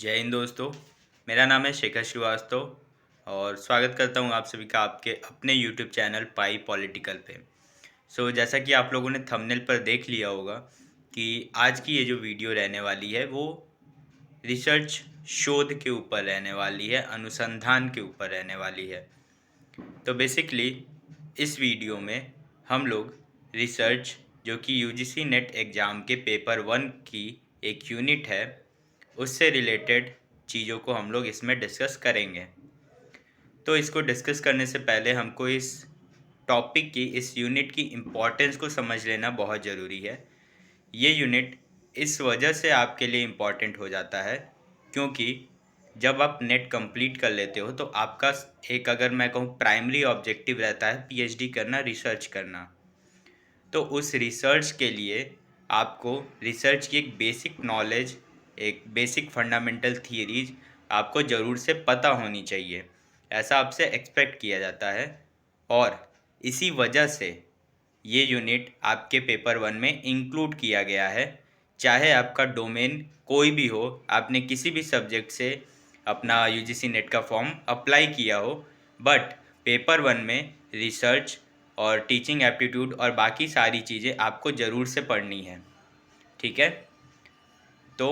जय हिंद दोस्तों। मेरा नाम है शेखर श्रीवास्तव और स्वागत करता हूँ आप सभी का आपके अपने यूट्यूब चैनल पाई पॉलिटिकल पे। जैसा कि आप लोगों ने थंबनेल पर देख लिया होगा कि आज की ये जो वीडियो रहने वाली है वो रिसर्च शोध के ऊपर रहने वाली है, अनुसंधान के ऊपर रहने वाली है। तो बेसिकली इस वीडियो में हम लोग रिसर्च जो कि यूजीसी नेट एग्ज़ाम के पेपर 1 की एक यूनिट है उससे रिलेटेड चीज़ों को हम लोग इसमें डिस्कस करेंगे। तो इसको डिस्कस करने से पहले हमको इस टॉपिक की, इस यूनिट की इम्पोर्टेंस को समझ लेना बहुत ज़रूरी है। ये यूनिट इस वजह से आपके लिए इम्पॉर्टेंट हो जाता है क्योंकि जब आप नेट कंप्लीट कर लेते हो तो आपका एक, अगर मैं कहूँ, प्राइमरी ऑब्जेक्टिव रहता है पीएचडी करना, रिसर्च करना। तो उस रिसर्च के लिए आपको रिसर्च की एक बेसिक नॉलेज, एक बेसिक फंडामेंटल थियरीज आपको ज़रूर से पता होनी चाहिए, ऐसा आपसे एक्सपेक्ट किया जाता है। और इसी वजह से ये यूनिट आपके पेपर 1 में इंक्लूड किया गया है। चाहे आपका डोमेन कोई भी हो, आपने किसी भी सब्जेक्ट से अपना यूजीसी नेट का फॉर्म अप्लाई किया हो, बट पेपर 1 में रिसर्च और टीचिंग एप्टीट्यूड और बाकी सारी चीज़ें आपको ज़रूर से पढ़नी है। ठीक है। तो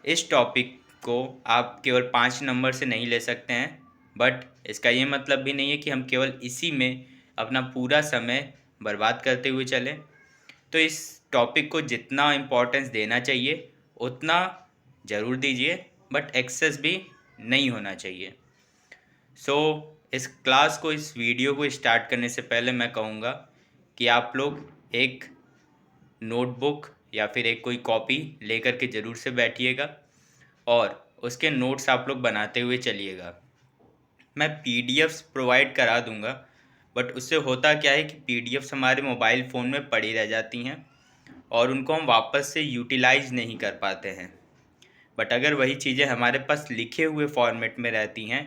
इस टॉपिक को आप केवल 5 नंबर से नहीं ले सकते हैं, बट इसका ये मतलब भी नहीं है कि हम केवल इसी में अपना पूरा समय बर्बाद करते हुए चलें। तो इस टॉपिक को जितना इम्पोर्टेंस देना चाहिए उतना ज़रूर दीजिए, बट एक्सेस भी नहीं होना चाहिए। इस क्लास को, इस वीडियो को स्टार्ट करने से पहले मैं कहूँगा कि आप लोग एक नोटबुक या फिर एक कोई कॉपी लेकर के ज़रूर से बैठिएगा और उसके नोट्स आप लोग बनाते हुए चलिएगा। मैं पीडीएफ्स प्रोवाइड करा दूंगा, बट उससे होता क्या है कि पीडीएफ्स हमारे मोबाइल फ़ोन में पड़ी रह जाती हैं और उनको हम वापस से यूटिलाइज़ नहीं कर पाते हैं। बट अगर वही चीज़ें हमारे पास लिखे हुए फॉर्मेट में रहती हैं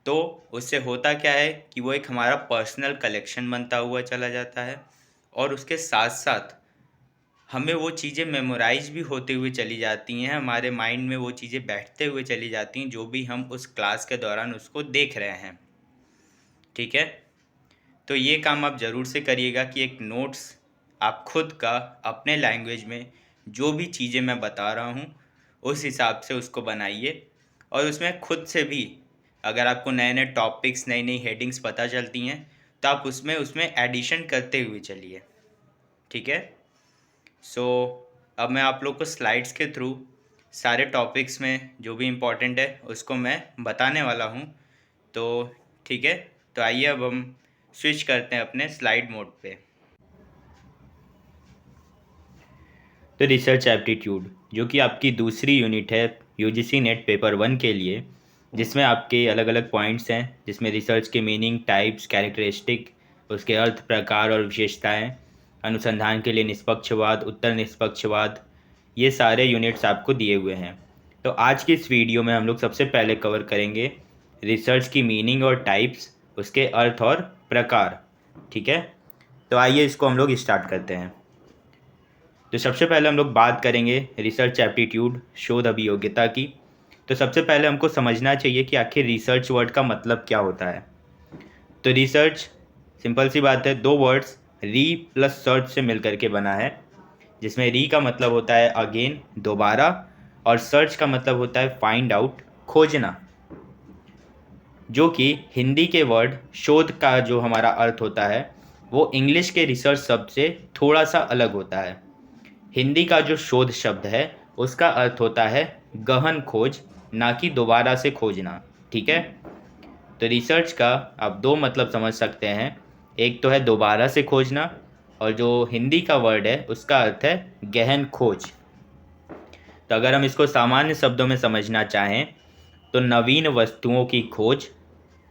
तो उससे होता क्या है कि वो एक हमारा पर्सनल कलेक्शन बनता हुआ चला जाता है और उसके साथ साथ हमें वो चीज़ें मेमोराइज भी होते हुए चली जाती हैं, हमारे माइंड में वो चीज़ें बैठते हुए चली जाती हैं जो भी हम उस क्लास के दौरान उसको देख रहे हैं। ठीक है। तो ये काम आप ज़रूर से करिएगा कि एक नोट्स आप खुद का अपने लैंग्वेज में जो भी चीज़ें मैं बता रहा हूँ उस हिसाब से उसको बनाइए और उसमें खुद से भी अगर आपको नए नए टॉपिक्स, नई नई हेडिंग्स पता चलती हैं तो आप उसमें उसमें एडिशन करते हुए चलिए। ठीक है। सो अब मैं आप लोग को स्लाइड्स के थ्रू सारे टॉपिक्स में जो भी इम्पोर्टेंट है उसको मैं बताने वाला हूँ। तो ठीक है, तो आइए अब हम स्विच करते हैं अपने स्लाइड मोड पे। तो रिसर्च एप्टीट्यूड जो कि आपकी दूसरी यूनिट है यूजीसी नेट पेपर 1 के लिए, जिसमें आपके अलग अलग पॉइंट्स हैं, जिसमें रिसर्च के मीनिंग, टाइप्स, कैरेक्टरिस्टिक, उसके अर्थ, प्रकार और विशेषताएं, अनुसंधान के लिए निष्पक्षवाद, उत्तर निष्पक्षवाद, ये सारे यूनिट्स आपको दिए हुए हैं। तो आज की इस वीडियो में हम लोग सबसे पहले कवर करेंगे रिसर्च की मीनिंग और टाइप्स, उसके अर्थ और प्रकार। ठीक है। तो आइए इसको हम लोग स्टार्ट करते हैं। तो सबसे पहले हम लोग बात करेंगे रिसर्च एप्टीट्यूड, शोध अभियोग्यता की। तो सबसे पहले हमको समझना चाहिए कि आखिर रिसर्च वर्ड का मतलब क्या होता है। तो रिसर्च, सिंपल सी बात है, दो वर्ड्स री प्लस सर्च से मिलकर के बना है, जिसमें री का मतलब होता है अगेन, दोबारा, और सर्च का मतलब होता है फाइंड आउट, खोजना। जो कि हिंदी के वर्ड शोध का जो हमारा अर्थ होता है वो इंग्लिश के रिसर्च शब्द से थोड़ा सा अलग होता है। हिंदी का जो शोध शब्द है उसका अर्थ होता है गहन खोज, ना कि दोबारा से खोजना। ठीक है। तो रिसर्च का आप दो मतलब समझ सकते हैं, एक तो है दोबारा से खोजना और जो हिंदी का वर्ड है उसका अर्थ है गहन खोज। तो अगर हम इसको सामान्य शब्दों में समझना चाहें तो नवीन वस्तुओं की खोज,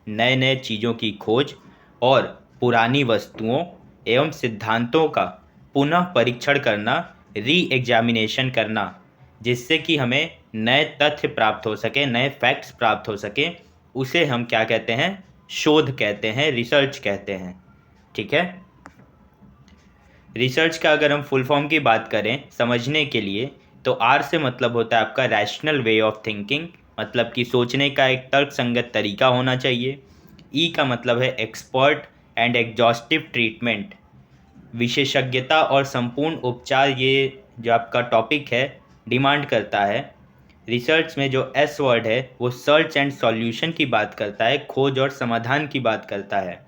नए नए चीज़ों की खोज और पुरानी वस्तुओं एवं सिद्धांतों का पुनः परीक्षण करना, री एग्जामिनेशन करना, जिससे कि हमें नए तथ्य प्राप्त हो सके, नए फैक्ट्स प्राप्त हो सके, उसे हम क्या कहते हैं, शोध कहते हैं, रिसर्च कहते हैं। ठीक है। रिसर्च का अगर हम फुल फॉर्म की बात करें समझने के लिए तो आर से मतलब होता है आपका रैशनल वे ऑफ थिंकिंग, मतलब कि सोचने का एक तर्कसंगत तरीका होना चाहिए। ई का मतलब है एक्सपर्ट एंड एग्जॉस्टिव ट्रीटमेंट, विशेषज्ञता और संपूर्ण उपचार, ये जो आपका टॉपिक है डिमांड करता है। रिसर्च में जो एस वर्ड है वो सर्च एंड सॉल्यूशन की बात करता है, खोज और समाधान की बात करता है।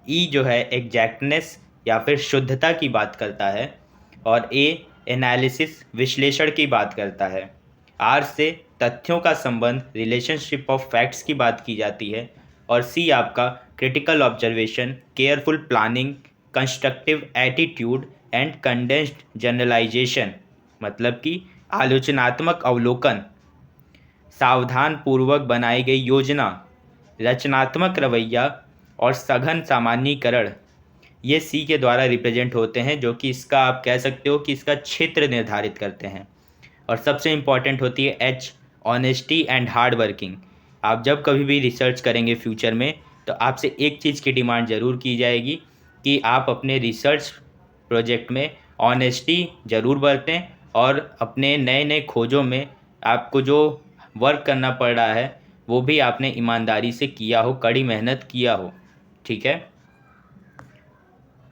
ई जो है एग्जैक्टनेस या फिर शुद्धता की बात करता है, और ए एनालिसिस विश्लेषण की बात करता है। आर से तथ्यों का संबंध रिलेशनशिप ऑफ फैक्ट्स की बात की जाती है, और सी आपका critical observation, careful planning, constructive attitude and condensed generalization, मतलब कि आलोचनात्मक अवलोकन, सावधान पूर्वक बनाई गई योजना, रचनात्मक रवैया और सघन सामान्यीकरण, ये सी के द्वारा रिप्रेजेंट होते हैं, जो कि इसका आप कह सकते हो कि इसका क्षेत्र निर्धारित करते हैं। और सबसे इम्पॉर्टेंट होती है H, honesty and hard working. आप जब कभी भी रिसर्च करेंगे फ्यूचर में तो आपसे एक चीज़ की डिमांड ज़रूर की जाएगी कि आप अपने रिसर्च प्रोजेक्ट में ऑनेस्टी ज़रूर बरतें, और अपने नए नए खोजों में आपको जो वर्क करना पड़ रहा है वो भी आपने ईमानदारी से किया हो, कड़ी मेहनत किया हो। ठीक है।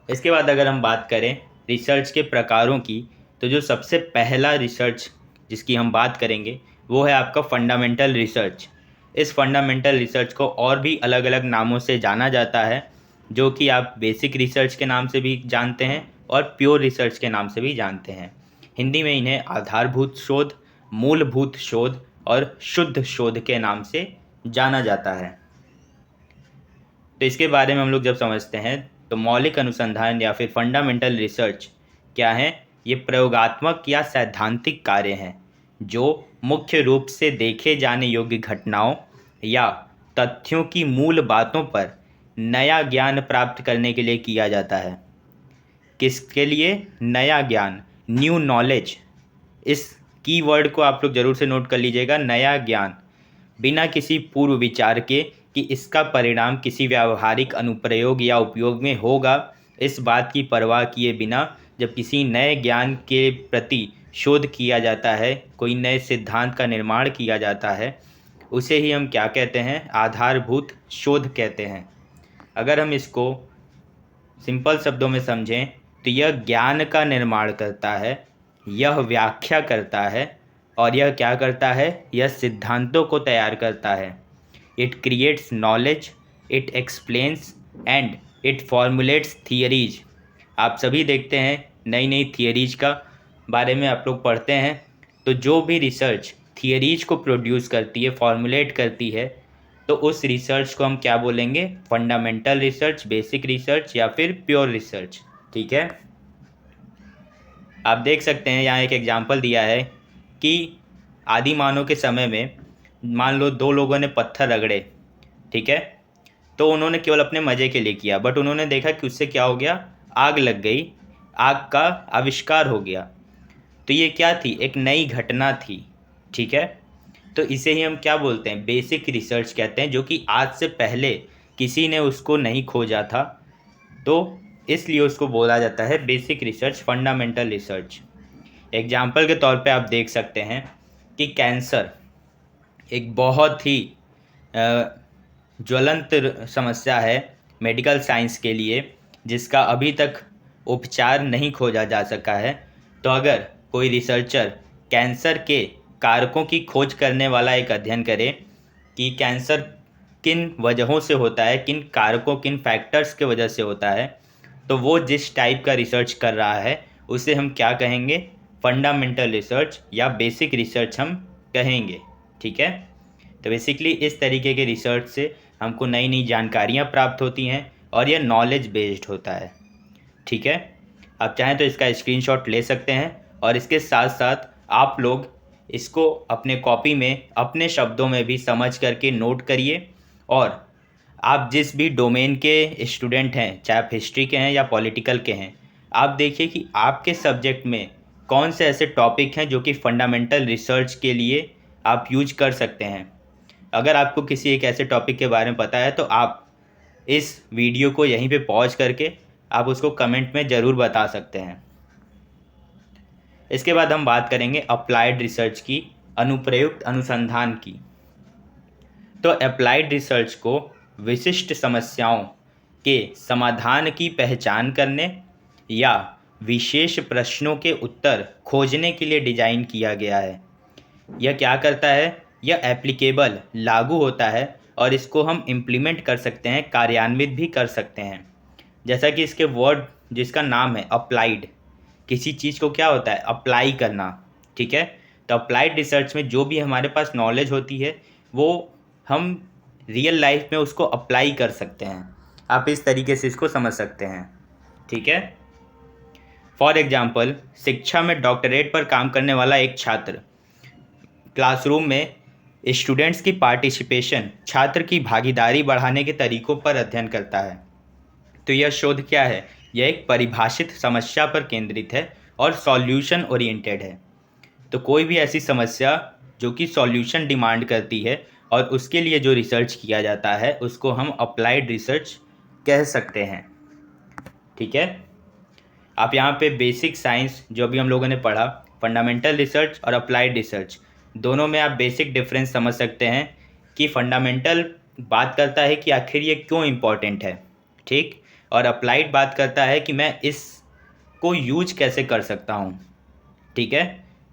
इसके बाद अगर हम बात करें रिसर्च के प्रकारों की, तो जो सबसे पहला रिसर्च जिसकी हम बात करेंगे वो है आपका फंडामेंटल रिसर्च। इस फंडामेंटल रिसर्च को और भी अलग अलग नामों से जाना जाता है, जो कि आप बेसिक रिसर्च के नाम से भी जानते हैं और प्योर रिसर्च के नाम से भी जानते हैं। हिंदी में इन्हें आधारभूत शोध, मूलभूत शोध और शुद्ध शोध के नाम से जाना जाता है। तो इसके बारे में हम लोग जब समझते हैं तो मौलिक अनुसंधान या फिर फंडामेंटल रिसर्च क्या है? ये प्रयोगात्मक या सैद्धांतिक कार्य हैं जो मुख्य रूप से देखे जाने योग्य घटनाओं या तथ्यों की मूल बातों पर नया ज्ञान प्राप्त करने के लिए किया जाता है। किसके लिए? नया ज्ञान, न्यू नॉलेज। इस कीवर्ड को आप लोग ज़रूर से नोट कर लीजिएगा, नया ज्ञान, बिना किसी पूर्व विचार के कि इसका परिणाम किसी व्यावहारिक अनुप्रयोग या उपयोग में होगा, इस बात की परवाह किए बिना जब किसी नए ज्ञान के प्रति शोध किया जाता है, कोई नए सिद्धांत का निर्माण किया जाता है, उसे ही हम क्या कहते हैं? आधारभूत शोध कहते हैं। अगर हम इसको सिंपल शब्दों में समझें तो यह ज्ञान का निर्माण करता है, यह व्याख्या करता है, और यह क्या करता है? यह सिद्धांतों को तैयार करता है। It creates knowledge, it explains and it formulates theories. आप सभी देखते हैं नई नई थियरीज का बारे में आप लोग पढ़ते हैं, तो जो भी रिसर्च थियरीज को प्रोड्यूस करती है, फॉर्मुलेट करती है, तो उस रिसर्च को हम क्या बोलेंगे? फंडामेंटल रिसर्च, बेसिक रिसर्च या फिर प्योर रिसर्च। ठीक है। आप देख सकते हैं यहाँ एक एग्जांपल दिया है कि आदि मानव के समय में मान लो दो लोगों ने पत्थर रगड़े, ठीक है, तो उन्होंने केवल अपने मज़े के लिए किया, बट उन्होंने देखा कि उससे क्या हो गया? आग लग गई, आग का आविष्कार हो गया। तो ये क्या थी? एक नई घटना थी। ठीक है। तो इसे ही हम क्या बोलते हैं? बेसिक रिसर्च कहते हैं, जो कि आज से पहले किसी ने उसको नहीं खोजा था, तो इसलिए उसको बोला जाता है basic research, fundamental research. Example के तौर पे आप देख सकते हैं कि कैंसर एक बहुत ही ज्वलंत समस्या है मेडिकल साइंस के लिए, जिसका अभी तक उपचार नहीं खोजा जा सका है। तो अगर कोई रिसर्चर कैंसर के कारकों की खोज करने वाला एक अध्ययन करे कि कैंसर किन वजहों से होता है, किन कारकों, किन फैक्टर्स के वजह से होता है, तो वो जिस टाइप का रिसर्च कर रहा है उसे हम क्या कहेंगे? फंडामेंटल रिसर्च या बेसिक रिसर्च हम कहेंगे। ठीक है। तो बेसिकली इस तरीके के रिसर्च से हमको नई नई जानकारियाँ प्राप्त होती हैं और यह नॉलेज बेस्ड होता है। ठीक है। आप चाहें तो इसका स्क्रीनशॉट ले सकते हैं, और इसके साथ साथ आप लोग इसको अपने कॉपी में अपने शब्दों में भी समझ करके नोट करिए। और आप जिस भी डोमेन के स्टूडेंट हैं, चाहे आप हिस्ट्री के हैं या पॉलिटिकल के हैं, आप देखिए कि आपके सब्जेक्ट में कौन से ऐसे टॉपिक हैं जो कि फंडामेंटल रिसर्च के लिए आप यूज कर सकते हैं। अगर आपको किसी एक ऐसे टॉपिक के बारे में पता है तो आप इस वीडियो को यहीं पे पॉज करके आप उसको कमेंट में ज़रूर बता सकते हैं। इसके बाद हम बात करेंगे अप्लाइड रिसर्च की, अनुप्रयुक्त अनुसंधान की। तो अप्लाइड रिसर्च को विशिष्ट समस्याओं के समाधान की पहचान करने या विशेष प्रश्नों के उत्तर खोजने के लिए डिज़ाइन किया गया है। यह क्या करता है? यह एप्लीकेबल लागू होता है और इसको हम इम्प्लीमेंट कर सकते हैं, कार्यान्वित भी कर सकते हैं। जैसा कि इसके वर्ड जिसका नाम है अप्लाइड, किसी चीज़ को क्या होता है? अप्लाई करना। ठीक है, तो अप्लाइड रिसर्च में जो भी हमारे पास नॉलेज होती है वो हम रियल लाइफ में उसको अप्लाई कर सकते हैं। आप इस तरीके से इसको समझ सकते हैं। ठीक है, फॉर एग्जाम्पल शिक्षा में डॉक्टरेट पर काम करने वाला एक छात्र क्लासरूम में स्टूडेंट्स की पार्टिसिपेशन, छात्र की भागीदारी बढ़ाने के तरीकों पर अध्ययन करता है। तो यह शोध क्या है? यह एक परिभाषित समस्या पर केंद्रित है और सॉल्यूशन ओरिएंटेड है। तो कोई भी ऐसी समस्या जो कि सॉल्यूशन डिमांड करती है और उसके लिए जो रिसर्च किया जाता है उसको हम अप्लाइड रिसर्च कह सकते हैं। ठीक है, आप यहाँ पे बेसिक साइंस जो भी हम लोगों ने पढ़ा, फंडामेंटल रिसर्च और अप्लाइड रिसर्च, दोनों में आप बेसिक डिफरेंस समझ सकते हैं कि फंडामेंटल बात करता है कि आखिर ये क्यों इम्पोर्टेंट है, ठीक, और अप्लाइड बात करता है कि मैं इसको यूज कैसे कर सकता हूँ। ठीक है,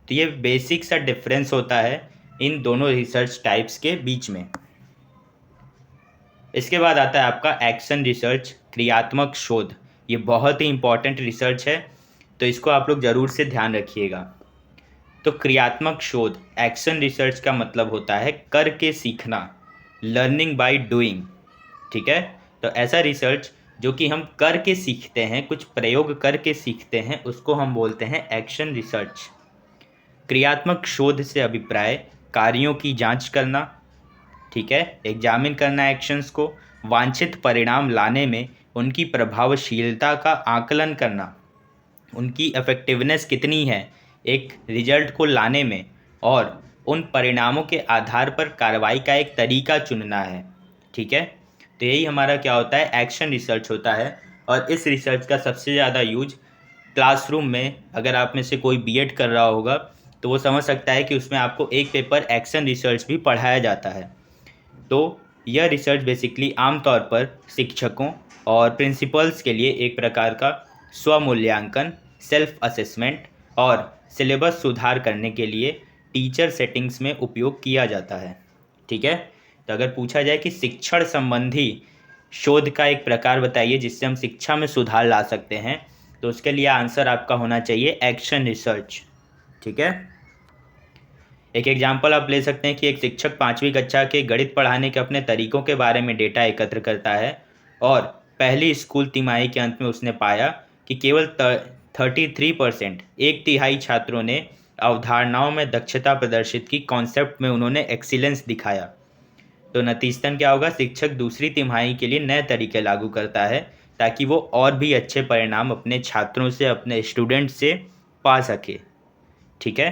तो ये बेसिक सा डिफरेंस होता है इन दोनों रिसर्च टाइप्स के बीच में। इसके बाद आता है आपका एक्शन रिसर्च, क्रियात्मक शोध। ये बहुत ही इम्पॉर्टेंट रिसर्च है, तो इसको आप लोग ज़रूर से ध्यान रखिएगा। तो क्रियात्मक शोध, एक्शन रिसर्च का मतलब होता है करके सीखना, लर्निंग बाय डूइंग। ठीक है, तो ऐसा रिसर्च जो कि हम करके सीखते हैं, कुछ प्रयोग करके सीखते हैं, उसको हम बोलते हैं एक्शन रिसर्च। क्रियात्मक शोध से अभिप्राय कार्यों की जांच करना, ठीक है, एग्जामिन करना एक्शंस को, वांछित परिणाम लाने में उनकी प्रभावशीलता का आकलन करना, उनकी इफेक्टिवनेस कितनी है एक रिजल्ट को लाने में, और उन परिणामों के आधार पर कार्रवाई का एक तरीका चुनना है। ठीक है, तो यही हमारा क्या होता है? एक्शन रिसर्च होता है। और इस रिसर्च का सबसे ज़्यादा यूज क्लासरूम में, अगर आप में से कोई बीएड कर रहा होगा तो वो समझ सकता है कि उसमें आपको एक पेपर एक्शन रिसर्च भी पढ़ाया जाता है। तो यह रिसर्च बेसिकली आमतौर पर शिक्षकों और प्रिंसिपल्स के लिए एक प्रकार का स्वमूल्यांकन, सेल्फ असेसमेंट और सिलेबस सुधार करने के लिए टीचर सेटिंग्स में उपयोग किया जाता है। ठीक है, तो अगर पूछा जाए कि शिक्षण संबंधी शोध का एक प्रकार बताइए जिससे हम शिक्षा में सुधार ला सकते हैं, तो उसके लिए आंसर आपका होना चाहिए एक्शन रिसर्च। ठीक है, एक एग्जाम्पल आप ले सकते हैं कि एक शिक्षक 5वीं कक्षा के गणित पढ़ाने के अपने तरीकों के बारे में डेटा एकत्र करता है और पहली स्कूल तिमाही के अंत में उसने पाया कि केवल 33%, एक तिहाई छात्रों ने अवधारणाओं में दक्षता प्रदर्शित की, कॉन्सेप्ट में उन्होंने एक्सीलेंस दिखाया। तो नतीजतन क्या होगा? शिक्षक दूसरी तिमाही के लिए नए तरीके लागू करता है ताकि वो और भी अच्छे परिणाम अपने छात्रों से, अपने स्टूडेंट से पा सके। ठीक है,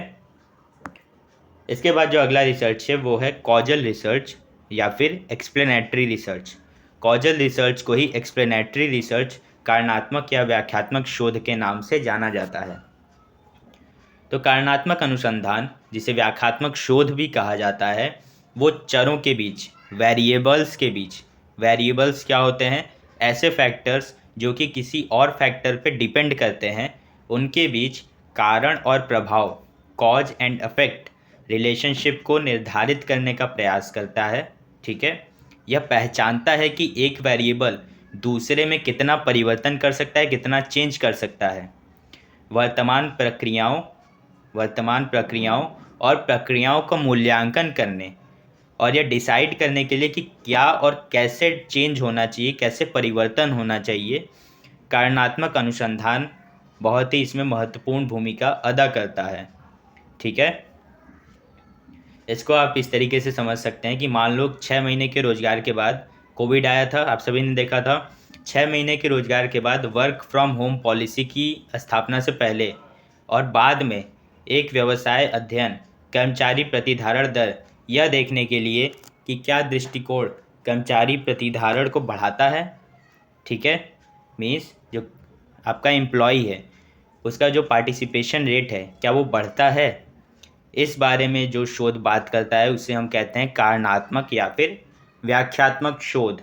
इसके बाद जो अगला रिसर्च है वो है कॉजल रिसर्च या फिर एक्सप्लेनेटरी रिसर्च। कॉजल रिसर्च को ही एक्सप्लेनेटरी रिसर्च, कारणात्मक या व्याख्यात्मक शोध के नाम से जाना जाता है। तो कारणात्मक अनुसंधान, जिसे व्याख्यात्मक शोध भी कहा जाता है, वो चरों के बीच, वेरिएबल्स के बीच, वेरिएबल्स क्या होते हैं? ऐसे फैक्टर्स जो कि किसी और फैक्टर पे डिपेंड करते हैं, उनके बीच कारण और प्रभाव, कॉज एंड इफेक्ट रिलेशनशिप को निर्धारित करने का प्रयास करता है। ठीक है, यह पहचानता है कि एक वेरिएबल दूसरे में कितना परिवर्तन कर सकता है, कितना चेंज कर सकता है। वर्तमान प्रक्रियाओं और प्रक्रियाओं का मूल्यांकन करने और यह डिसाइड करने के लिए कि क्या और कैसे चेंज होना चाहिए, कैसे परिवर्तन होना चाहिए, कारणात्मक अनुसंधान बहुत ही इसमें महत्वपूर्ण भूमिका अदा करता है। ठीक है, इसको आप इस तरीके से समझ सकते हैं कि मान लो 6 महीने के रोजगार के बाद कोविड आया था, आप सभी ने देखा था। 6 महीने के रोजगार के बाद वर्क फ्रॉम होम पॉलिसी की स्थापना से पहले और बाद में एक व्यवसाय अध्ययन, कर्मचारी प्रतिधारण दर, यह देखने के लिए कि क्या दृष्टिकोण कर्मचारी प्रतिधारण को बढ़ाता है। ठीक है, मीन्स जो आपका एम्प्लॉय है उसका जो पार्टिसिपेशन रेट है क्या वो बढ़ता है, इस बारे में जो शोध बात करता है उसे हम कहते हैं कारणात्मक या फिर व्याख्यात्मक शोध।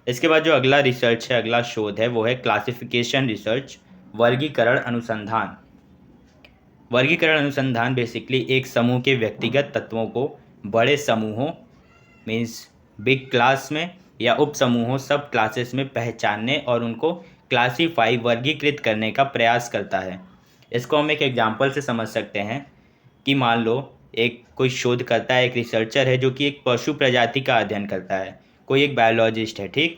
इसके बाद जो अगला रिसर्च है, अगला शोध है, वो है क्लासिफिकेशन रिसर्च, वर्गीकरण अनुसंधान। वर्गीकरण अनुसंधान बेसिकली एक समूह के व्यक्तिगत तत्वों को बड़े समूहों मीन्स बिग क्लास में या उप समूहों सब क्लासेस में पहचानने और उनको क्लासीफाई वर्गीकृत करने का प्रयास करता है। इसको हम एक एग्जांपल से समझ सकते हैं कि मान लो एक कोई शोध करता है, एक रिसर्चर है जो कि एक पशु प्रजाति का अध्ययन करता है, कोई एक बायोलॉजिस्ट है, ठीक,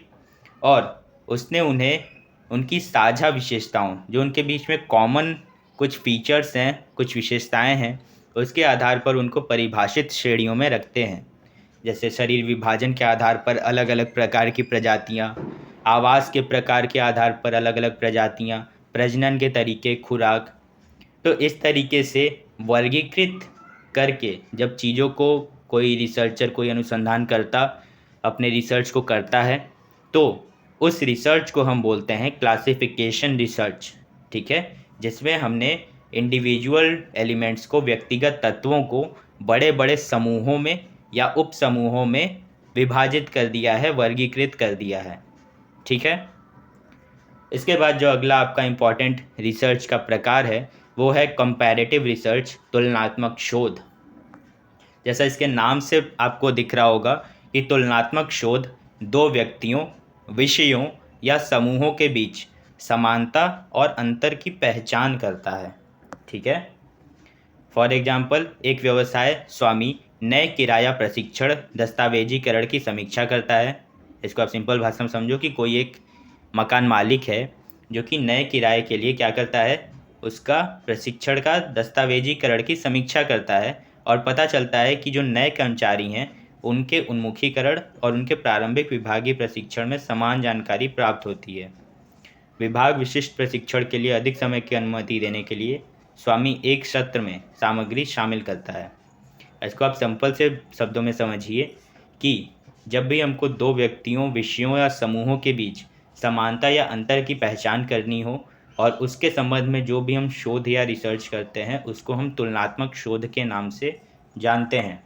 और उसने उन्हें उनकी साझा विशेषताओं, जो उनके बीच में कॉमन कुछ फीचर्स हैं, कुछ विशेषताएं हैं, उसके आधार पर उनको परिभाषित श्रेणियों में रखते हैं। जैसे शरीर विभाजन के आधार पर अलग अलग प्रकार की प्रजातियाँ, आवास के प्रकार के आधार पर अलग अलग प्रजातियाँ, प्रजनन के तरीके, खुराक। तो इस तरीके से वर्गीकृत करके जब चीज़ों को कोई रिसर्चर, कोई अनुसंधान करता अपने रिसर्च को करता है, तो उस रिसर्च को हम बोलते हैं क्लासिफिकेशन रिसर्च, ठीक है, जिसमें हमने इंडिविजुअल एलिमेंट्स को, व्यक्तिगत तत्वों को बड़े बड़े समूहों में या उप समूहों में विभाजित कर दिया है, वर्गीकृत कर दिया है, ठीक है। इसके बाद जो अगला आपका इम्पॉर्टेंट रिसर्च का प्रकार है वो है कंपैरेटिव रिसर्च, तुलनात्मक शोध। जैसा इसके नाम से आपको दिख रहा होगा कि तुलनात्मक शोध दो व्यक्तियों, विषयों या समूहों के बीच समानता और अंतर की पहचान करता है, ठीक है। फॉर एग्जाम्पल, एक व्यवसाय स्वामी नए किराया प्रशिक्षण दस्तावेजीकरण की समीक्षा करता है। इसको आप सिंपल भाषा में समझो कि कोई एक मकान मालिक है जो कि नए किराए के लिए क्या करता है, उसका प्रशिक्षण का दस्तावेजीकरण की समीक्षा करता है और पता चलता है कि जो नए कर्मचारी हैं उनके उन्मुखीकरण और उनके प्रारंभिक विभागीय प्रशिक्षण में समान जानकारी प्राप्त होती है। विभाग विशिष्ट प्रशिक्षण के लिए अधिक समय की अनुमति देने के लिए स्वामी एक सत्र में सामग्री शामिल करता है। इसको आप सिंपल से शब्दों में समझिए कि जब भी हमको दो व्यक्तियों, विषयों या समूहों के बीच समानता या अंतर की पहचान करनी हो और उसके संबंध में जो भी हम शोध या रिसर्च करते हैं उसको हम तुलनात्मक शोध के नाम से जानते हैं।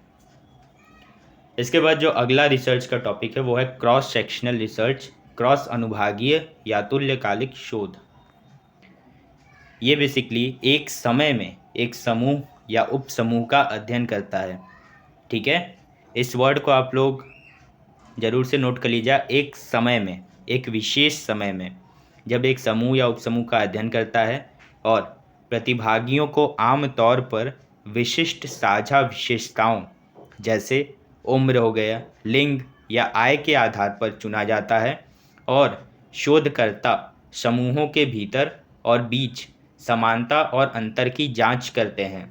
इसके बाद जो अगला रिसर्च का टॉपिक है वो है क्रॉस सेक्शनल रिसर्च, क्रॉस अनुभागीय या तुल्यकालिक शोध। ये बेसिकली एक समय में एक समूह या उप समूह का अध्ययन करता है, ठीक है। इस वर्ड को आप लोग ज़रूर से नोट कर लीजिए, एक समय में, एक विशेष समय में जब एक समूह या उपसमूह का अध्ययन करता है और प्रतिभागियों को आम तौर पर विशिष्ट साझा विशेषताओं जैसे उम्र हो गया, लिंग या आय के आधार पर चुना जाता है और शोधकर्ता समूहों के भीतर और बीच समानता और अंतर की जांच करते हैं।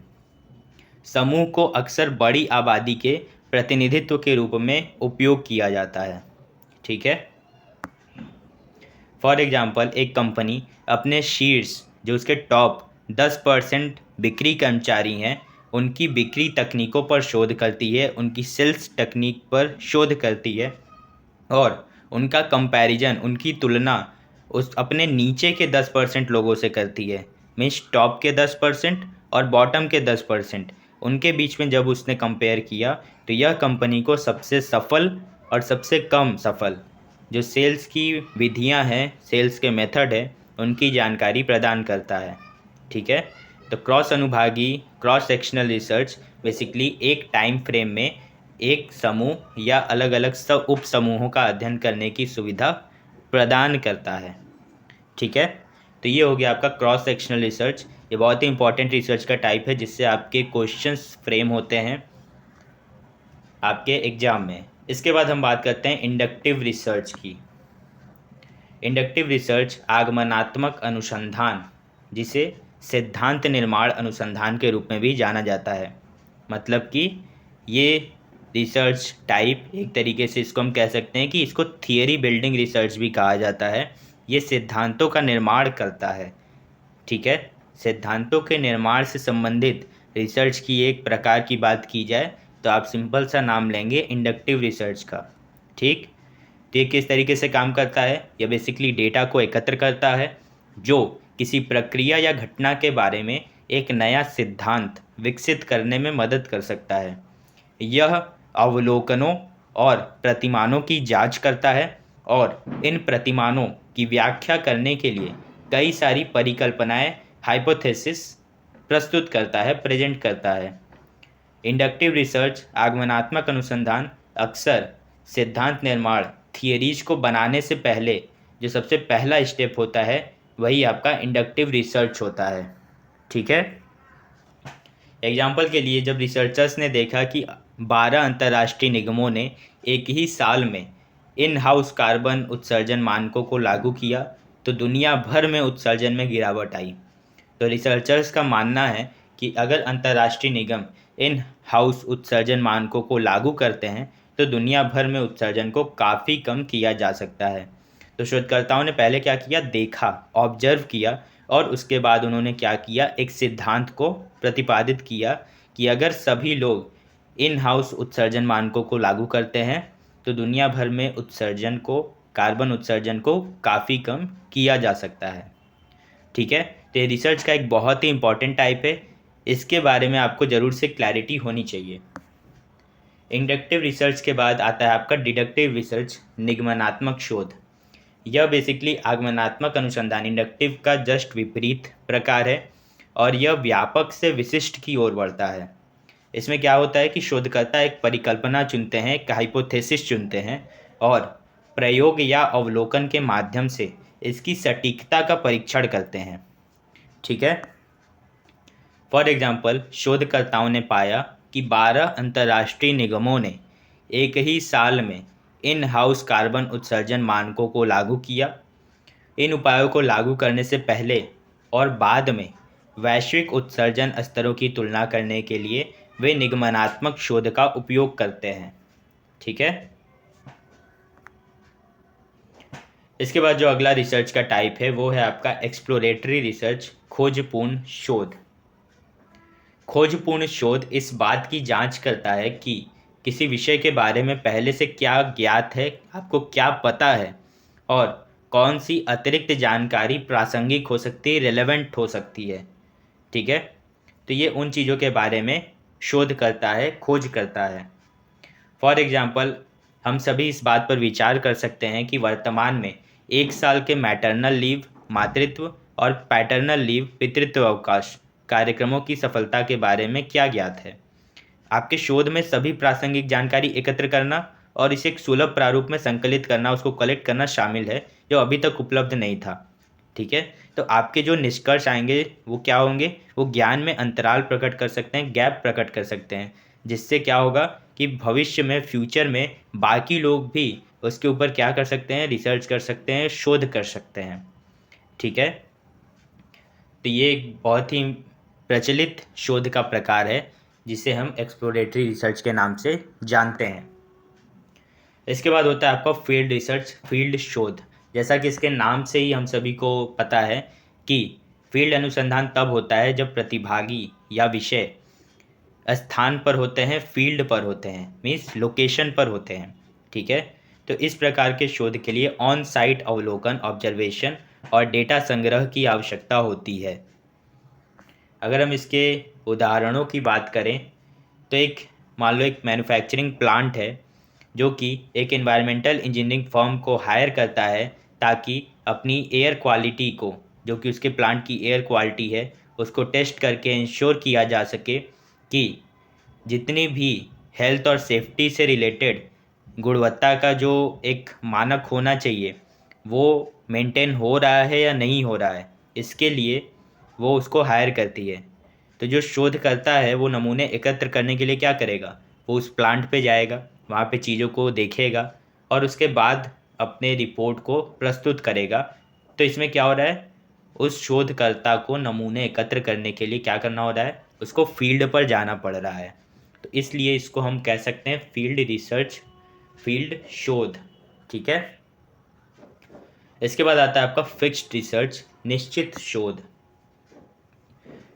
समूह को अक्सर बड़ी आबादी के प्रतिनिधित्व के रूप में उपयोग किया जाता है, ठीक है। फॉर एग्जाम्पल, एक कंपनी अपने शीर्ष, जो उसके टॉप 10% बिक्री कर्मचारी हैं, उनकी बिक्री तकनीकों पर शोध करती है, उनकी सेल्स टेक्निक पर शोध करती है और उनका कंपैरिजन, उनकी तुलना उस अपने नीचे के 10% लोगों से करती है। मीन्स टॉप के 10% और बॉटम के 10%, उनके बीच में जब उसने कंपेयर किया तो यह कंपनी को सबसे सफल और सबसे कम सफल जो सेल्स की विधियां हैं, सेल्स के मेथड है, उनकी जानकारी प्रदान करता है, ठीक है। तो क्रॉस अनुभागी, क्रॉस सेक्शनल रिसर्च बेसिकली एक टाइम फ्रेम में एक समूह या अलग अलग सब उप समूहों का अध्ययन करने की सुविधा प्रदान करता है, ठीक है। तो ये हो गया आपका क्रॉस सेक्शनल रिसर्च। ये बहुत ही इंपॉर्टेंट रिसर्च का टाइप है जिससे आपके क्वेश्चंस फ्रेम होते हैं आपके एग्जाम में। इसके बाद हम बात करते हैं इंडक्टिव रिसर्च की। इंडक्टिव रिसर्च आगमनात्मक अनुसंधान, जिसे सिद्धांत निर्माण अनुसंधान के रूप में भी जाना जाता है। मतलब कि ये रिसर्च टाइप एक तरीके से इसको हम कह सकते हैं कि इसको थियरी बिल्डिंग रिसर्च भी कहा जाता है। ये सिद्धांतों का निर्माण करता है, ठीक है। सिद्धांतों के निर्माण से संबंधित रिसर्च की एक प्रकार की बात की जाए तो आप सिंपल सा नाम लेंगे इंडक्टिव रिसर्च का, ठीक। तो ये किस तरीके से काम करता है, यह बेसिकली डेटा को एकत्र करता है जो किसी प्रक्रिया या घटना के बारे में एक नया सिद्धांत विकसित करने में मदद कर सकता है। यह अवलोकनों और प्रतिमानों की जांच करता है और इन प्रतिमानों की व्याख्या करने के लिए कई सारी परिकल्पनाएं, हाइपोथेसिस प्रस्तुत करता है, प्रेजेंट करता है। इंडक्टिव रिसर्च, आगमनात्मक अनुसंधान, अक्सर सिद्धांत निर्माण, थियरीज को बनाने से पहले जो सबसे पहला स्टेप होता है वही आपका इंडक्टिव रिसर्च होता है। ठीक है। एग्जाम्पल के लिए, जब रिसर्चर्स ने देखा कि 12 अंतर्राष्ट्रीय निगमों ने एक ही साल में इन हाउस कार्बन उत्सर्जन मानकों को लागू किया तो दुनिया भर में उत्सर्जन में गिरावट आई। तो रिसर्चर्स का मानना है कि अगर अंतर्राष्ट्रीय निगम इन हाउस उत्सर्जन मानकों को लागू करते हैं तो दुनिया भर में उत्सर्जन को काफ़ी कम किया जा सकता है। तो शोधकर्ताओं ने पहले क्या किया, देखा, ऑब्जर्व किया और उसके बाद उन्होंने क्या किया, एक सिद्धांत को प्रतिपादित किया कि अगर सभी लोग इन हाउस उत्सर्जन मानकों को लागू करते हैं तो दुनिया भर में उत्सर्जन को, कार्बन उत्सर्जन को काफ़ी कम किया जा सकता है। ठीक है। तो ये रिसर्च का एक बहुत ही इंपॉर्टेंट टाइप है, इसके बारे में आपको ज़रूर से क्लैरिटी होनी चाहिए। इंडक्टिव रिसर्च के बाद आता है आपका डिडक्टिव रिसर्च, निगमनात्मक शोध। यह बेसिकली आगमनात्मक अनुसंधान, इंडक्टिव का जस्ट विपरीत प्रकार है और यह व्यापक से विशिष्ट की ओर बढ़ता है। इसमें क्या होता है कि शोधकर्ता एक परिकल्पना चुनते हैं, एक हाइपोथेसिस चुनते हैं और प्रयोग या अवलोकन के माध्यम से इसकी सटीकता का परीक्षण करते हैं। ठीक है। फॉर एग्जाम्पल, शोधकर्ताओं ने पाया कि 12 अंतर्राष्ट्रीय निगमों ने एक ही साल में इन हाउस कार्बन उत्सर्जन मानकों को लागू किया। इन उपायों को लागू करने से पहले और बाद में वैश्विक उत्सर्जन स्तरों की तुलना करने के लिए वे निगमनात्मक शोध का उपयोग करते हैं। ठीक है। इसके बाद जो अगला रिसर्च का टाइप है वो है आपका एक्सप्लोरेटरी रिसर्च, खोजपूर्ण शोध। खोजपूर्ण शोध इस बात की जांच करता है कि किसी विषय के बारे में पहले से क्या ज्ञात है, आपको क्या पता है और कौन सी अतिरिक्त जानकारी प्रासंगिक हो सकती है, रेलेवेंट हो सकती है। ठीक है। तो ये उन चीज़ों के बारे में शोध करता है, खोज करता है। फॉर एग्जाम्पल, हम सभी इस बात पर विचार कर सकते हैं कि वर्तमान में 1 साल के मैटरनल लीव, मातृत्व और पैटर्नल लीव, पितृत्व अवकाश कार्यक्रमों की सफलता के बारे में क्या ज्ञात है। आपके शोध में सभी प्रासंगिक जानकारी एकत्र करना और इसे एक सुलभ प्रारूप में संकलित करना, उसको कलेक्ट करना शामिल है, जो अभी तक उपलब्ध नहीं था। ठीक है। तो आपके जो निष्कर्ष आएंगे वो क्या होंगे, वो ज्ञान में अंतराल प्रकट कर सकते हैं, गैप प्रकट कर सकते हैं, जिससे क्या होगा कि भविष्य में, फ्यूचर में बाकी लोग भी उसके ऊपर क्या कर सकते हैं, रिसर्च कर सकते हैं, शोध कर सकते हैं। ठीक है। तो ये एक बहुत ही प्रचलित शोध का प्रकार है जिसे हम एक्सप्लोरेटरी रिसर्च के नाम से जानते हैं। इसके बाद होता है आपका फील्ड रिसर्च, फील्ड शोध। जैसा कि इसके नाम से ही हम सभी को पता है कि फील्ड अनुसंधान तब होता है जब प्रतिभागी या विषय स्थान पर होते हैं, फील्ड पर होते हैं, मीन्स लोकेशन पर होते हैं। ठीक है। तो इस प्रकार के शोध के लिए ऑन साइट अवलोकन, ऑब्जर्वेशन और डेटा संग्रह की आवश्यकता होती है। अगर हम इसके उदाहरणों की बात करें तो मान लो एक मैन्युफैक्चरिंग प्लांट है जो कि एक एनवायरमेंटल इंजीनियरिंग फर्म को हायर करता है ताकि अपनी एयर क्वालिटी को, जो कि उसके प्लांट की एयर क्वालिटी है, उसको टेस्ट करके इंश्योर किया जा सके कि जितनी भी हेल्थ और सेफ्टी से रिलेटेड गुणवत्ता का जो एक मानक होना चाहिए वो मेंटेन हो रहा है या नहीं हो रहा है। इसके लिए वो उसको हायर करती है। तो जो शोध करता है वो नमूने एकत्र करने के लिए क्या करेगा, वो उस प्लांट पे जाएगा, वहाँ पे चीज़ों को देखेगा और उसके बाद अपने रिपोर्ट को प्रस्तुत करेगा। तो इसमें क्या हो रहा है, उस शोधकर्ता को नमूने एकत्र करने के लिए क्या करना हो रहा है, उसको फील्ड पर जाना पड़ रहा है। तो इसलिए इसको हम कह सकते हैं फील्ड रिसर्च, फील्ड शोध। ठीक है। इसके बाद आता है आपका फिक्स्ड रिसर्च, निश्चित शोध।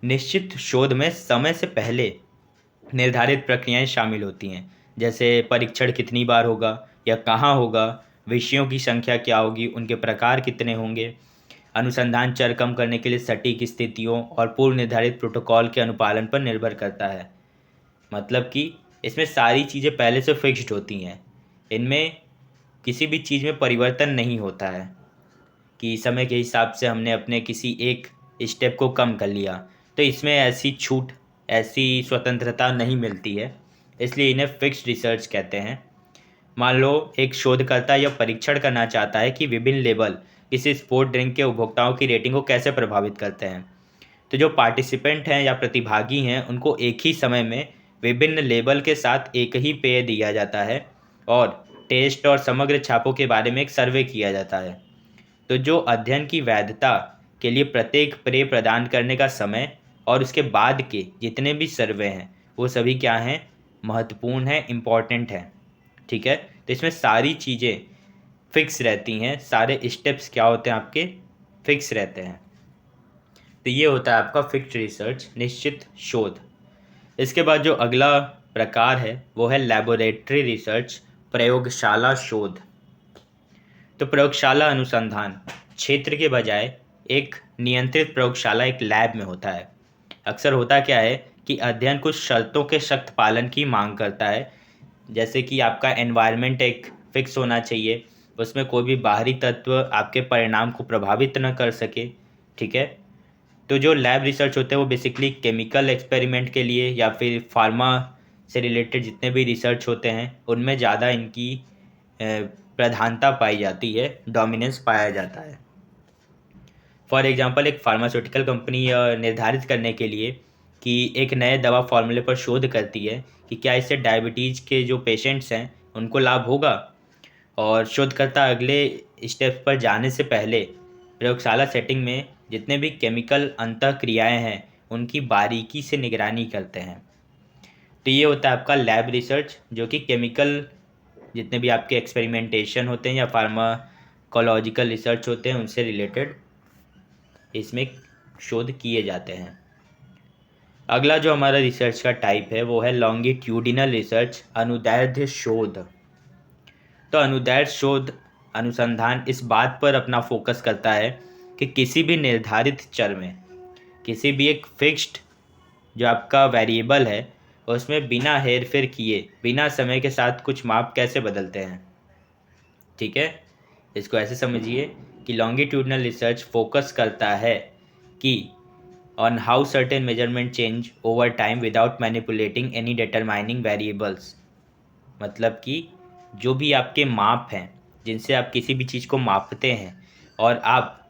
निश्चित शोध में समय से पहले निर्धारित प्रक्रियाएं शामिल होती हैं, जैसे परीक्षण कितनी बार होगा या कहाँ होगा, विषयों की संख्या क्या होगी, उनके प्रकार कितने होंगे, अनुसंधान चर कम करने के लिए सटीक स्थितियों और पूर्व निर्धारित प्रोटोकॉल के अनुपालन पर निर्भर करता है। मतलब कि इसमें सारी चीज़ें पहले से फिक्स्ड होती हैं इनमें किसी भी चीज़ में परिवर्तन नहीं होता है कि समय के हिसाब से हमने अपने किसी एक स्टेप को कम कर लिया, तो इसमें ऐसी छूट, ऐसी स्वतंत्रता नहीं मिलती है, इसलिए इन्हें फिक्स्ड रिसर्च कहते हैं। मान लो एक शोधकर्ता यह परीक्षण करना चाहता है कि विभिन्न लेबल किसी स्पोर्ट ड्रिंक के उपभोक्ताओं की रेटिंग को कैसे प्रभावित करते हैं। तो जो पार्टिसिपेंट हैं या प्रतिभागी हैं उनको एक ही समय में विभिन्न लेबल के साथ एक ही पेय दिया जाता है और टेस्ट और समग्र छापों के बारे में एक सर्वे किया जाता है। तो जो अध्ययन की वैधता के लिए प्रत्येक पेय प्रदान करने का समय और उसके बाद के जितने भी सर्वे हैं वो सभी क्या हैं, महत्वपूर्ण हैं, इम्पॉर्टेंट हैं। ठीक है, तो इसमें सारी चीज़ें फिक्स रहती हैं, सारे स्टेप्स क्या होते हैं आपके, फिक्स रहते हैं। तो ये होता है आपका फिक्स्ड रिसर्च, निश्चित शोध। इसके बाद जो अगला प्रकार है वो है लैबोरेटरी रिसर्च, प्रयोगशाला शोध। तो प्रयोगशाला अनुसंधान क्षेत्र के बजाय एक नियंत्रित प्रयोगशाला, एक लैब में होता है। अक्सर होता क्या है कि अध्ययन कुछ शर्तों के सख्त पालन की मांग करता है, जैसे कि आपका एनवायरनमेंट एक फिक्स होना चाहिए, उसमें कोई भी बाहरी तत्व आपके परिणाम को प्रभावित न कर सके। ठीक है, तो जो लैब रिसर्च होते हैं वो बेसिकली केमिकल एक्सपेरिमेंट के लिए या फिर फार्मा से रिलेटेड जितने भी रिसर्च होते हैं उनमें ज़्यादा इनकी प्रधानता पाई जाती है, डोमिनेंस पाया जाता है। फॉर एग्जांपल एक फार्मास्यूटिकल कंपनी निर्धारित करने के लिए कि एक नए दवा फार्मूले पर शोध करती है कि क्या इससे डायबिटीज़ के जो पेशेंट्स हैं उनको लाभ होगा, और शोधकर्ता अगले स्टेप पर जाने से पहले प्रयोगशाला सेटिंग में जितने भी केमिकल अंतःक्रियाएं हैं उनकी बारीकी से निगरानी करते हैं। तो ये होता है आपका लैब रिसर्च, जो कि केमिकल जितने भी आपके एक्सपेरिमेंटेशन होते हैं या फार्माकोलॉजिकल रिसर्च होते हैं उनसे रिलेटेड इसमें शोध किए जाते हैं। अगला जो हमारा रिसर्च का टाइप है वो है लॉन्गिट्यूडिनल रिसर्च, अनुदैर्ध्य शोध। तो अनुदैर्ध्य शोध अनुसंधान इस बात पर अपना फोकस करता है कि किसी भी निर्धारित चर में, किसी भी एक फिक्स्ड जो आपका वेरिएबल है उसमें बिना हेर फेर किए, बिना समय के साथ कुछ माप कैसे बदलते हैं। ठीक है, इसको ऐसे समझिए कि लॉन्गिट्यूडनल रिसर्च फोकस करता है कि on how certain measurement change over time without manipulating any determining variables. मतलब कि जो भी आपके माप हैं जिनसे आप किसी भी चीज़ को मापते हैं और आप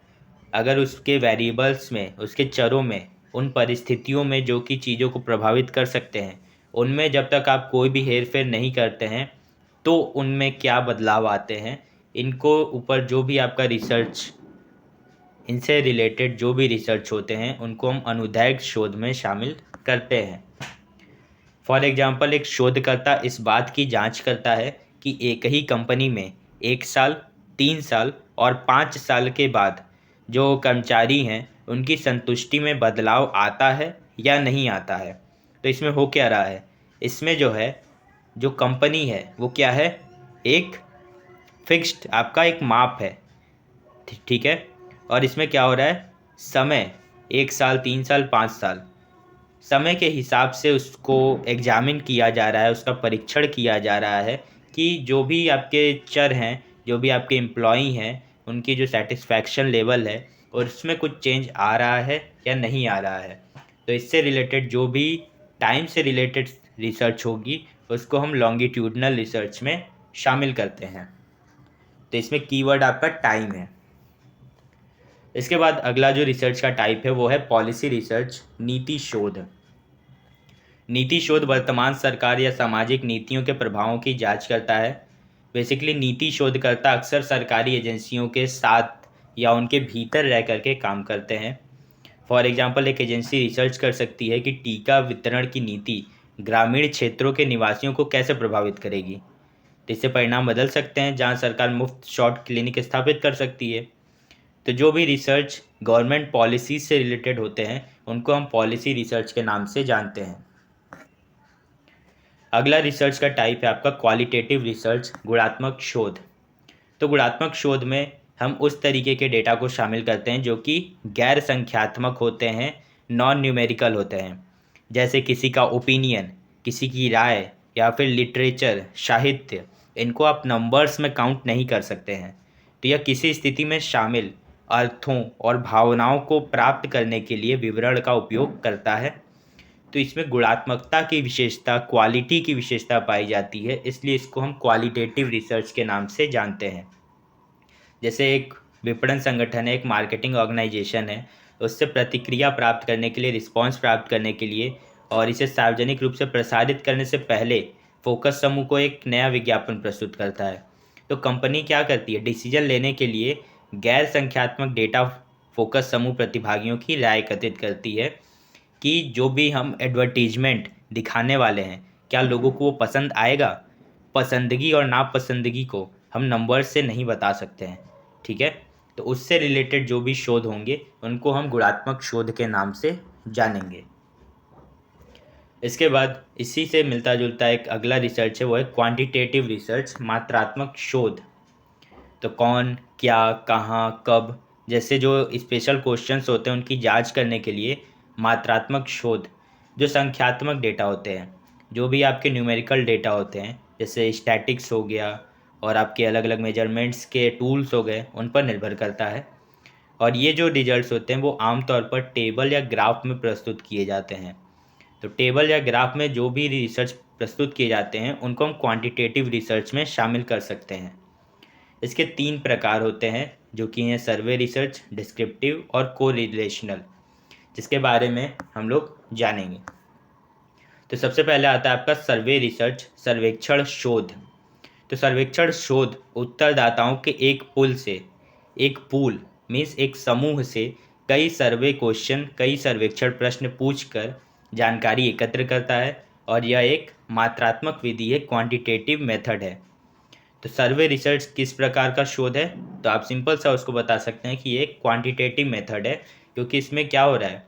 अगर उसके वेरिएबल्स में, उसके चरों में, उन परिस्थितियों में जो कि चीज़ों को प्रभावित कर सकते हैं उनमें जब तक आप कोई भी हेर फेर नहीं करते हैं तो उनमें क्या बदलाव आते हैं, इनको ऊपर जो भी आपका रिसर्च, इनसे रिलेटेड जो भी रिसर्च होते हैं उनको हम अनुदैर्ध्य शोध में शामिल करते हैं। फॉर एग्जांपल एक शोधकर्ता इस बात की जांच करता है कि एक ही कंपनी में 1 साल, 3 साल और 5 साल के बाद जो कर्मचारी हैं उनकी संतुष्टि में बदलाव आता है या नहीं आता है। तो इसमें हो क्या रहा है, इसमें जो है जो कंपनी है वो क्या है, एक फिक्स्ड आपका एक माप है। ठीक है, और इसमें क्या हो रहा है, समय 1 साल, 3 साल, 5 साल, समय के हिसाब से उसको एग्जामिन किया जा रहा है, उसका परीक्षण किया जा रहा है कि जो भी आपके चर हैं, जो भी आपके एम्प्लॉई हैं उनकी जो सेटिस्फैक्शन लेवल है और उसमें कुछ चेंज आ रहा है या नहीं आ रहा है। तो इससे रिलेटेड जो भी टाइम से रिलेटेड रिसर्च होगी उसको हम लॉन्गिट्यूडनल रिसर्च में शामिल करते हैं। तो इसमें कीवर्ड आपका टाइम है। इसके बाद अगला जो रिसर्च का टाइप है वो है पॉलिसी रिसर्च, नीति शोध। नीति शोध वर्तमान सरकार या सामाजिक नीतियों के प्रभावों की जांच करता है। बेसिकली नीति शोधकर्ता अक्सर सरकारी एजेंसियों के साथ या उनके भीतर रह करके काम करते हैं। फॉर एग्जांपल एक एजेंसी रिसर्च कर सकती है कि टीका वितरण की नीति ग्रामीण क्षेत्रों के निवासियों को कैसे प्रभावित करेगी। तो इससे परिणाम बदल सकते हैं, जहां सरकार मुफ्त शॉर्ट क्लिनिक स्थापित कर सकती है। तो जो भी रिसर्च गवर्नमेंट पॉलिसी से रिलेटेड होते हैं उनको हम पॉलिसी रिसर्च के नाम से जानते हैं। अगला रिसर्च का टाइप है आपका क्वालिटेटिव रिसर्च, गुणात्मक शोध। तो गुणात्मक शोध में हम उस तरीके के डेटा को शामिल करते हैं जो कि गैर संख्यात्मक होते हैं, नॉन न्यूमेरिकल होते हैं, जैसे किसी का ओपिनियन, किसी की राय या फिर लिटरेचर, साहित्य इनको आप नंबर्स में काउंट नहीं कर सकते हैं। तो यह किसी स्थिति में शामिल अर्थों और भावनाओं को प्राप्त करने के लिए विवरण का उपयोग करता है। तो इसमें गुणात्मकता की विशेषता, क्वालिटी की विशेषता पाई जाती है, इसलिए इसको हम क्वालिटेटिव रिसर्च के नाम से जानते हैं। जैसे एक विपणन संगठन है, एक मार्केटिंग ऑर्गेनाइजेशन है, उससे प्रतिक्रिया प्राप्त करने के लिए, रिस्पॉन्स प्राप्त करने के लिए और इसे सार्वजनिक रूप से प्रसारित करने से पहले फोकस समूह को एक नया विज्ञापन प्रस्तुत करता है। तो कंपनी क्या करती है, डिसीजन लेने के लिए गैर संख्यात्मक डेटा फोकस समूह प्रतिभागियों की राय एकत्रित करती है कि जो भी हम एडवर्टीजमेंट दिखाने वाले हैं, क्या लोगों को वो पसंद आएगा। पसंदगी और नापसंदगी को हम नंबर से नहीं बता सकते हैं, ठीक है। तो उससे रिलेटेड जो भी शोध होंगे उनको हम गुणात्मक शोध के नाम से जानेंगे। इसके बाद इसी से मिलता जुलता एक अगला रिसर्च है, वो है क्वांटिटेटिव रिसर्च, मात्रात्मक शोध। तो कौन, क्या, कहाँ, कब जैसे जो स्पेशल क्वेश्चंस होते हैं उनकी जांच करने के लिए मात्रात्मक शोध, जो संख्यात्मक डेटा होते हैं, जो भी आपके न्यूमेरिकल डेटा होते हैं, जैसे स्टैटिक्स हो गया और आपके अलग अलग मेजरमेंट्स के टूल्स हो गए, उन पर निर्भर करता है। और ये जो रिजल्ट्स होते हैं वो आमतौर पर टेबल या ग्राफ में प्रस्तुत किए जाते हैं। तो टेबल या ग्राफ में जो भी रिसर्च प्रस्तुत किए जाते हैं उनको हम क्वांटिटेटिव रिसर्च में शामिल कर सकते हैं। इसके 3 प्रकार होते हैं, जो कि हैं सर्वे रिसर्च, डिस्क्रिप्टिव और कोरिलेशनल, जिसके बारे में हम लोग जानेंगे। तो सबसे पहले आता है आपका सर्वे रिसर्च, सर्वेक्षण शोध। तो सर्वेक्षण शोध उत्तरदाताओं के एक पूल मीन्स एक समूह से कई सर्वे क्वेश्चन, कई सर्वेक्षण प्रश्न पूछकर जानकारी एकत्र करता है और यह एक मात्रात्मक विधि है, क्वांटिटेटिव मेथड है। तो सर्वे रिसर्च किस प्रकार का शोध है, तो आप सिंपल सा उसको बता सकते हैं कि ये क्वांटिटेटिव मेथड है, क्योंकि इसमें क्या हो रहा है,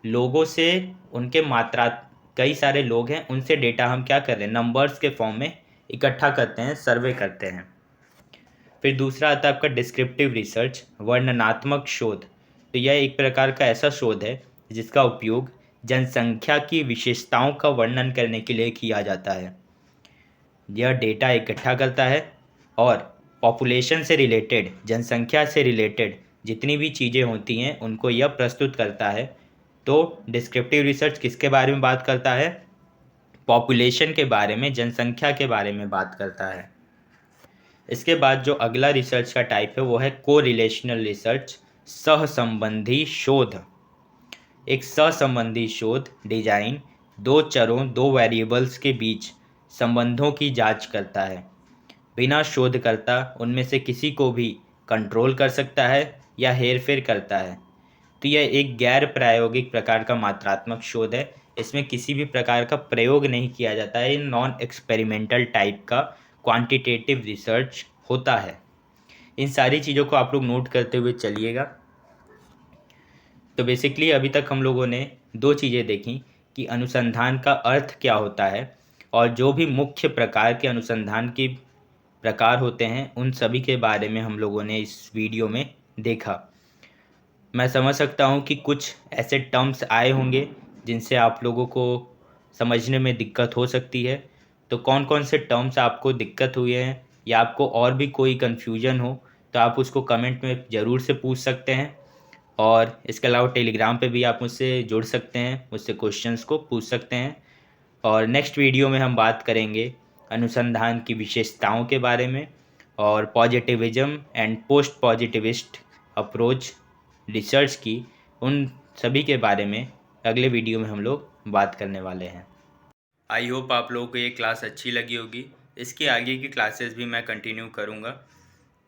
लोगों से उनके मात्रा, कई सारे लोग हैं उनसे डेटा हम क्या कर रहे हैं, नंबर्स के फॉर्म में इकट्ठा करते हैं, सर्वे करते हैं। फिर दूसरा आता है आपका डिस्क्रिप्टिव रिसर्च, वर्णनात्मक शोध। तो यह एक प्रकार का ऐसा शोध है जिसका उपयोग जनसंख्या की विशेषताओं का वर्णन करने के लिए किया जाता है। यह डेटा इकट्ठा करता है और पॉपुलेशन से रिलेटेड, जनसंख्या से रिलेटेड जितनी भी चीज़ें होती हैं उनको यह प्रस्तुत करता है। तो डिस्क्रिप्टिव रिसर्च किसके बारे में बात करता है, पॉपुलेशन के बारे में, जनसंख्या के बारे में बात करता है। इसके बाद जो अगला रिसर्च का टाइप है वो है कोरिलेशनल रिसर्च, सहसंबंधी शोध। एक सहसंबंधी शोध डिजाइन दो चरों, दो वेरिएबल्स के बीच संबंधों की जांच करता है। बिना शोधकर्ता उनमें से किसी को भी कंट्रोल कर सकता है या हेरफेर करता है। तो यह एक गैर प्रायोगिक प्रकार का मात्रात्मक शोध है, इसमें किसी भी प्रकार का प्रयोग नहीं किया जाता है, नॉन एक्सपेरिमेंटल टाइप का क्वांटिटेटिव रिसर्च होता है। इन सारी चीज़ों को आप लोग नोट करते हुए चलिएगा। तो बेसिकली अभी तक हम लोगों ने 2 चीज़ें देखी कि अनुसंधान का अर्थ क्या होता है और जो भी मुख्य प्रकार के अनुसंधान के प्रकार होते हैं उन सभी के बारे में हम लोगों ने इस वीडियो में देखा। मैं समझ सकता हूँ कि कुछ ऐसे टर्म्स आए होंगे जिनसे आप लोगों को समझने में दिक्कत हो सकती है। तो कौन कौन से टर्म्स आपको दिक्कत हुए हैं या आपको और भी कोई कन्फ्यूजन हो तो आप उसको कमेंट में ज़रूर से पूछ सकते हैं। और इसके अलावा टेलीग्राम पे भी आप मुझसे जुड़ सकते हैं, मुझसे क्वेश्चंस को पूछ सकते हैं। और नेक्स्ट वीडियो में हम बात करेंगे अनुसंधान की विशेषताओं के बारे में और positivism and post positivist approach research की, उन सभी के बारे में अगले वीडियो में हम लोग बात करने वाले हैं। आई होप आप लोगों को ये क्लास अच्छी लगी होगी। इसके आगे की क्लासेस भी मैं कंटिन्यू करूँगा।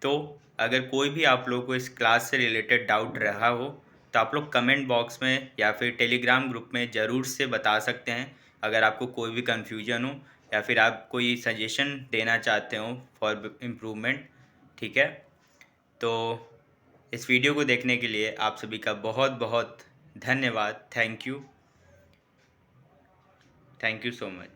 तो अगर कोई भी आप लोगों को इस क्लास से रिलेटेड डाउट रहा हो तो आप लोग कमेंट बॉक्स में या फिर टेलीग्राम ग्रुप में ज़रूर से बता सकते हैं। अगर आपको कोई भी कन्फ्यूजन हो या फिर आप कोई सजेशन देना चाहते हो फॉर इम्प्रूवमेंट, ठीक है। तो इस वीडियो को देखने के लिए आप सभी का बहुत बहुत धन्यवाद। Thank you so much.